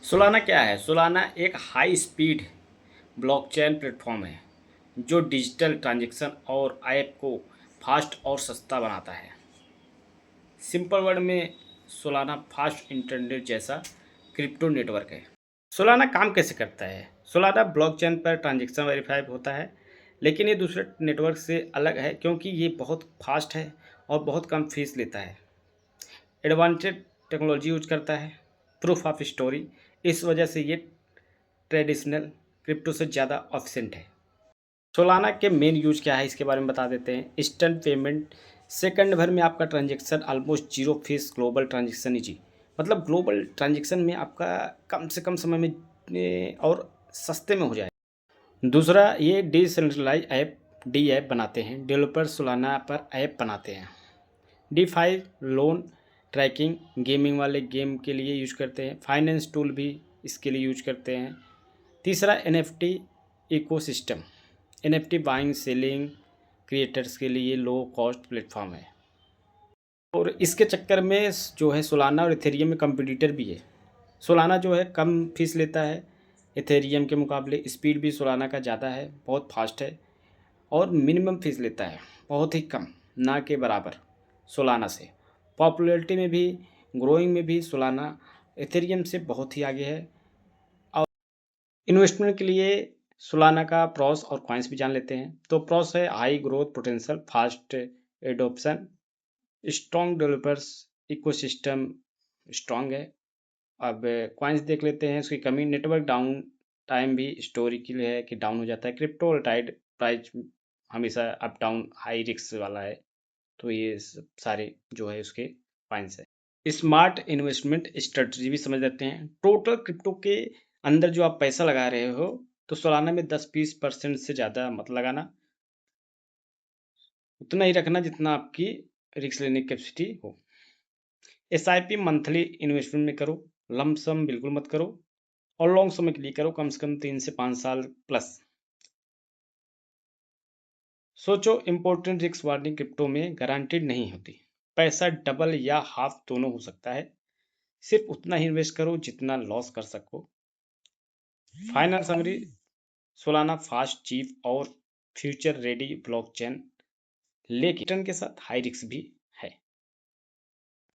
Solana क्या है? Solana एक हाई स्पीड ब्लॉकचेन प्लेटफॉर्म है जो डिजिटल ट्रांजैक्शन और ऐप को फास्ट और सस्ता बनाता है। सिंपल वर्ड में सोलाना फास्ट इंटरनेट जैसा क्रिप्टो नेटवर्क है। सोलाना काम कैसे करता है? सोलाना ब्लॉकचेन पर ट्रांजैक्शन वेरीफाई होता है, लेकिन ये दूसरे नेटवर्क से अलग है क्योंकि ये बहुत फास्ट है और बहुत कम फीस लेता है। एडवांटेड टेक्नोलॉजी यूज करता है, प्रूफ ऑफ स्टोरी, इस वजह से ये ट्रेडिशनल क्रिप्टो से ज़्यादा एफिशिएंट है। सोलाना के मेन यूज क्या है इसके बारे में बता देते हैं। इंस्टेंट पेमेंट, सेकंड भर में आपका transaction almost zero fees, global transaction easy, मतलब ग्लोबल ट्रांजैक्शन में आपका कम से कम समय में और सस्ते में हो जाए। दूसरा, ये डिसेंट्रलाइज ऐप डी ऐप बनाते हैं, डेवलपर सोलाना पर ऐप बनाते हैं। डी5 लोन ट्रैकिंग, गेमिंग वाले गेम के लिए यूज करते हैं। फाइनेंस टूल भी इसके लिए यूज करते हैं। तीसरा, NFT ecosystem, NFT buying selling creators के लिए लो कॉस्ट प्लेटफॉर्म है। और इसके चक्कर में जो है सोलाना और इथेरियम में कंपटीटर भी है। सोलाना जो है कम फीस लेता है इथेरियम के मुकाबले, स्पीड भी सोलाना का ज़्यादा है, बहुत फास्ट है, और मिनिमम फीस लेता है बहुत ही कम, ना के बराबर सोलाना से। पॉपुलैरिटी में भी, ग्रोइंग में भी सोलाना इथेरियम से बहुत ही आगे है। और इन्वेस्टमेंट के लिए सोलाना का प्रॉस और कॉइन्स भी जान लेते हैं। तो प्रॉस है high growth potential, fast adoption, strong developers, ecosystem strong है। अब कॉइन्स देख लेते हैं। उसकी कमी, नेटवर्क डाउन टाइम भी स्टोरी के लिए है कि डाउन हो जाता है। क्रिप्टो टाइड प्राइस हमेशा अप डाउन, हाई रिस्क वाला है। तो ये सारे जो है उसके पॉइंट्स है। स्मार्ट इन्वेस्टमेंट स्ट्रेटजी भी समझ लेते हैं। टोटल क्रिप्टो के अंदर जो आप पैसा लगा रहे हो, तो सालाना में 10-20% से ज़्यादा मत लगाना, उतना ही रखना जितना आपकी रिस्क लेने की कैपेसिटी हो। एसआईपी मंथली इन्वेस्टमेंट में करो, लमसम बिल्कुल मत करो, और लॉन्ग समय के लिए करो, कम से कम 3 से 5 साल प्लस। सोचो, इंपॉर्टेंट रिस्क वार्निंग, क्रिप्टो में गारंटीड नहीं होती। पैसा डबल या हाफ दोनों हो सकता है। सिर्फ उतना ही इन्वेस्ट करो जितना लॉस कर सको। Final summary, Solana fast, cheap और फ्यूचर रेडी ब्लॉकचेन, लेकिन रिटर्न के साथ हाई रिस्क भी